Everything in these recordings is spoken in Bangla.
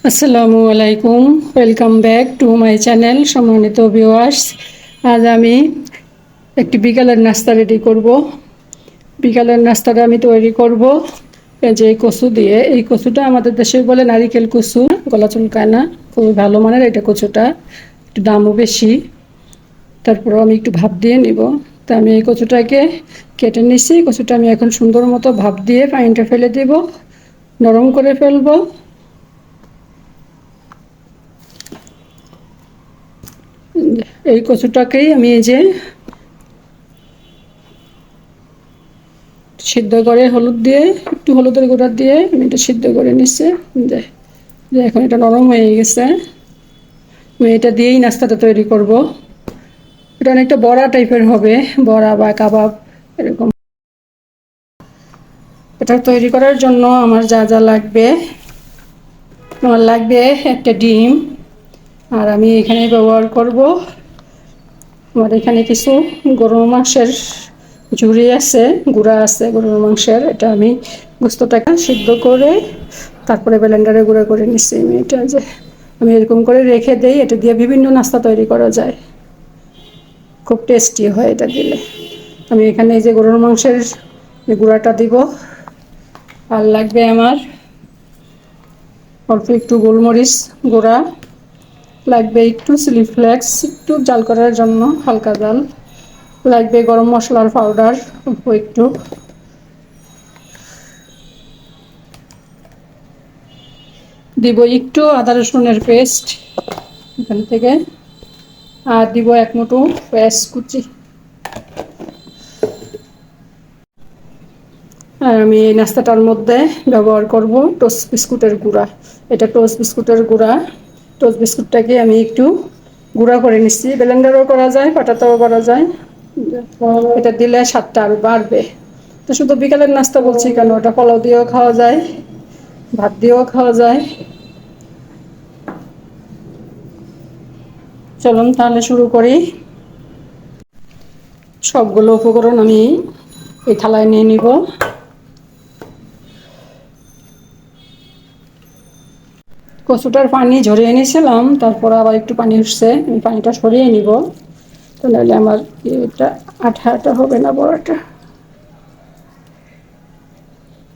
আসসালামু আলাইকুম, welcome back to my channel. সম্মানিত ভিউয়ার্স, আজ আমি একটি বিকালের নাস্তা রেডি করব। বিকালের নাস্তাটা আমি তৈরি করব এই যে কচু দিয়ে। এই কচুটা আমাদের দেশে বলে নারিকেল কচু, গলা চুলকায় না, খুবই ভালো মানের এটা কচুটা, একটু দামও বেশি। তারপর আমি একটু ভাপ দিয়ে নিব। তা আমি এই কচুটাকে কেটে নিছি। কচুটা আমি এখন সুন্দর মতো ভাপ দিয়ে পানিটা ফেলে দেব, নরম করে ফেলবো। এই কচুটাকেই আমি এই যে সিদ্ধ করে হলুদ দিয়ে, একটু হলুদের গুঁড়া দিয়ে আমি এটা সিদ্ধ করে নিচ্ছি। যে এখন এটা নরম হয়ে গেছে, আমি এটা দিয়েই নাস্তাটা তৈরি করব। এটা অনেকটা বড়া টাইপের হবে, বড়া বা কাবাব এরকম। এটা তৈরি করার জন্য আমার যা যা লাগবে, আমার লাগবে একটা ডিম, আর আমি এখানে ব্যবহার করব, আমার এখানে কিছু গরুর মাংসের ঝুড়ি আছে, গুঁড়া আছে গরুর মাংসের। এটা আমি গোস্তটাকে সিদ্ধ করে তারপরে ব্লেন্ডারে গুঁড়া করে নিচ্ছি। এটা যে আমি এরকম করে রেখে দেই, এটা দিয়ে বিভিন্ন নাস্তা তৈরি করা যায়, খুব টেস্টি হয় এটা দিলে। আমি এখানে এই যে গরুর মাংসের গুঁড়াটা দিব। আর লাগবে আমার অল্প একটু গোলমরিচ গুঁড়া, লাগবে একটু চিলি ফ্লেক্স, একটু জাল করার জন্য হালকা জাল, লাগবে গরম মশলার পাউডার অল্প একটু, দিব একটু আদা রসুনের পেস্ট এখান থেকে, আর দিব এক মুঠো পেঁয়াজ কুচি। আর আমি এই নাস্তাটার মধ্যে ব্যবহার করব টোস্ট বিস্কুটের গুঁড়া। এটা টোস্ট বিস্কুটের গুঁড়া। টোস্ট বিস্কুটটাকে আমি একটু গুঁড়া করে নিচ্ছি, ব্লেন্ডারও করা যায়, পাটাতেও করা যায়। এটা দিলে স্বাদটা আরও বাড়বে। তো শুধু বিকালের নাস্তা বলছি কেন, ওটা পোলাও দিয়েও খাওয়া যায়, ভাত দিয়েও খাওয়া যায়। চলুন তাহলে শুরু করি। সবগুলো উপকরণ আমি এই থালায় নিয়ে নিব। কচুটার পানি ঝরিয়ে নিয়েছিলাম, তারপর আবার একটু পানি উঠছে, আমি পানিটা সরিয়ে নিব, তো নাহলে আমার এটা আঠা আঠা হবে না বড়াটা।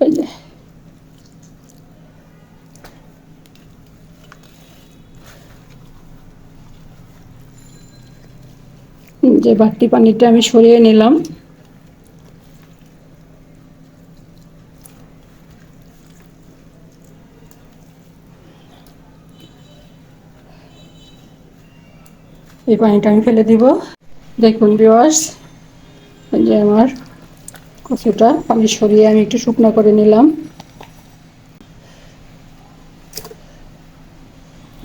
এই যে বাড়তি পানিটা আমি সরিয়ে নিলাম। এই পানিটা আমি ফেলে দিব। দেখুন ভিউয়ার্স, এই যে আমার কচুটা পানি সরিয়ে আমি একটু শুকনো করে নিলাম।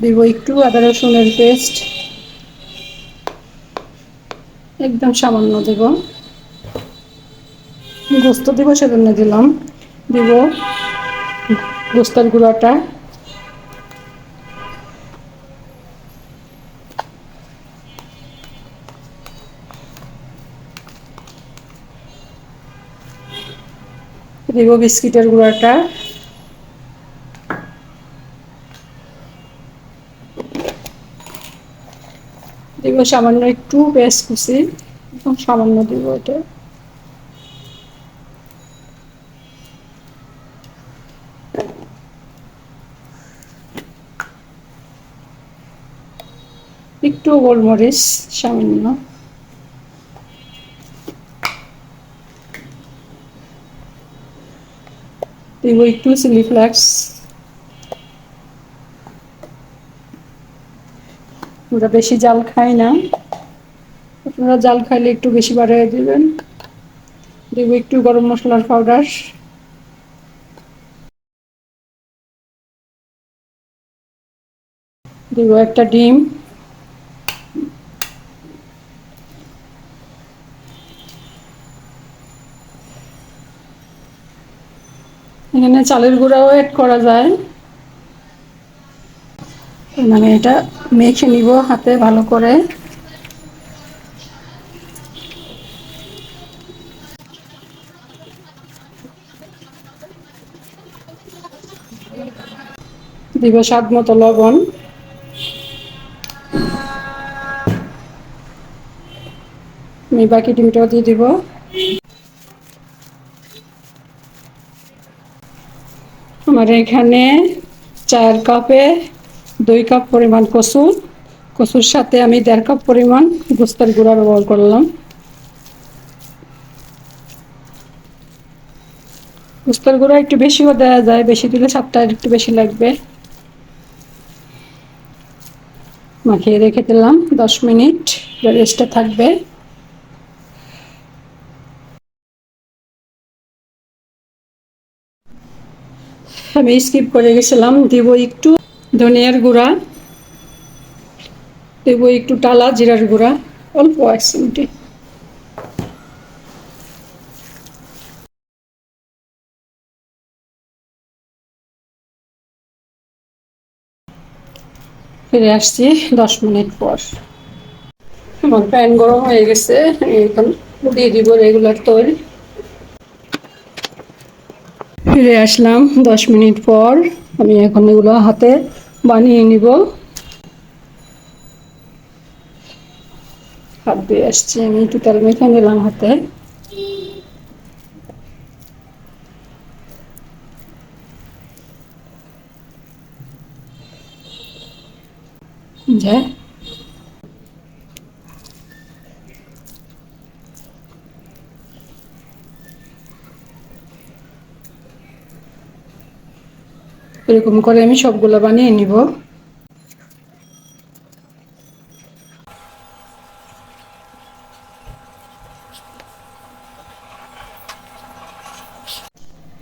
দিব একটু আদা রসুনের পেস্ট, একদম সামান্য দেব। গোস্ত দিব সেজন্য দিলাম। দিব গোস্তের গুঁড়াটা, দিব বিস্কিটের গুঁড়াটা, দিব সামান্য একটু পেঁয়াজ কুচি, একদম সামান্য দিব এটা। একটু গোলমরিচ সামান্য, দিব একটু চিলি ফ্লেক্স। আমরা বেশি জাল খাই না, আপনারা জাল খাইলে একটু বেশি বাড়িয়ে দিবেন। দিব একটু গরম মশলার পাউডার, দিব একটা ডিম, এখানে চালের গুঁড়াও অ্যাড করা যায়। আমি এটা মেখে নিব হাতে ভালো করে। দিব স্বাদ মতো লবণ। আমি বাকি ডিমটাও দিয়ে দিব। আমার এখানে 4 কাপে 2 কাপ পরিমাণ কচুর সাথে আমি 1.5 কাপ পরিমাণ গোস্তের গুঁড়া ব্যবহার করলাম। গোস্তের গুঁড়া একটু বেশিও দেওয়া যায়, বেশি দিলে স্বাদটা একটু বেশি লাগবে। মাখিয়ে রেখে দিলাম 10 মিনিট, রেস্টে থাকবে। আমি স্কিপ করে গেছিলাম, দিব একটু ধনিয়ার গুঁড়া, দেব একটু টালা জিরার গুঁড়া, অল্প 1 চিমটি। ফিরে আসছি 10 মিনিট পর। আমার প্যান গরম হয়ে গেছে, এখন দিয়ে দিব রেগুলার তৈল। ফিরে আসলাম 10 মিনিট পর। আমি এখন এগুলো হাতে বানিয়ে নিব। হাত দিয়ে আসছি, আমি একটু তেল মেখে নিলাম হাতে। যে এরকম করে আমি সবগুলো বানিয়ে নিব।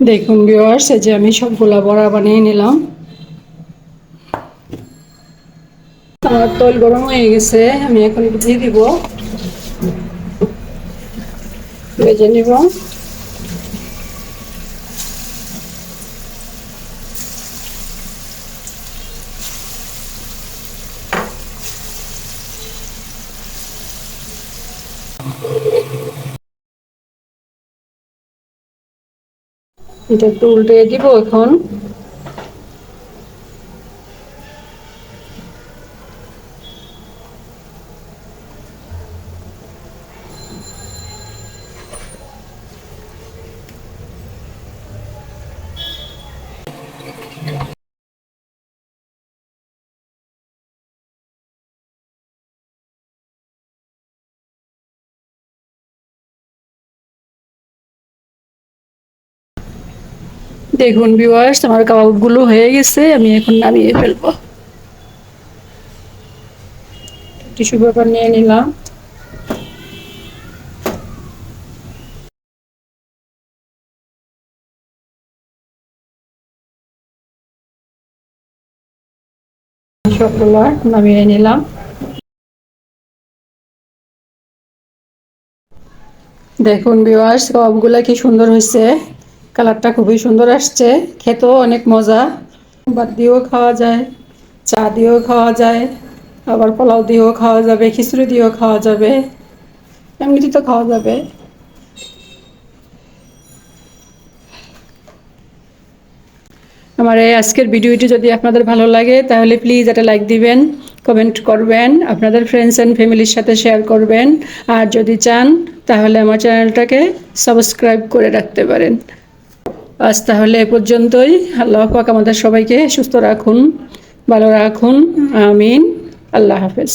দেখুন ভিউয়ার্স, এই যে আমি সবগুলা বড়া বানিয়ে নিলাম। আমার তেল গরম হয়ে গেছে, আমি এখন দিয়ে দিব, ভেজে নিব। এটা একটু উল্টে দিব এখন। দেখুন ভিউয়ার্স, আমার কাবাবগুলো হয়ে গেছে, আমি এখন নামিয়ে ফেলবো। টিস্যু পেপার নিয়ে নিলাম। সবগুলো নামিয়ে নিলাম। দেখুন ভিউয়ার্স, কাবাবগুলো কি সুন্দর হয়েছে, কালারটা খুবই সুন্দর আসছে, খেতেও অনেক মজা। ভাত দিয়েও খাওয়া যায়, চা দিয়েও খাওয়া যায়, আবার পোলাও দিয়েও খাওয়া যাবে, খিচুড়ি দিয়েও খাওয়া যাবে, এমনিতে তো খাওয়া যাবে। আমার এই আজকের ভিডিওটি যদি আপনাদের ভালো লাগে তাহলে প্লিজ একটা লাইক দিবেন, কমেন্ট করবেন, আপনাদের ফ্রেন্ডস অ্যান্ড ফ্যামিলির সাথে শেয়ার করবেন। আর যদি চান তাহলে আমার চ্যানেলটাকে সাবস্ক্রাইব করে রাখতে পারেন। আজ তাহলে এ পর্যন্তই। আল্লাহ পাক আমাদের সবাইকে সুস্থ রাখুন, ভালো রাখুন, আমিন। আল্লাহ হাফেজ।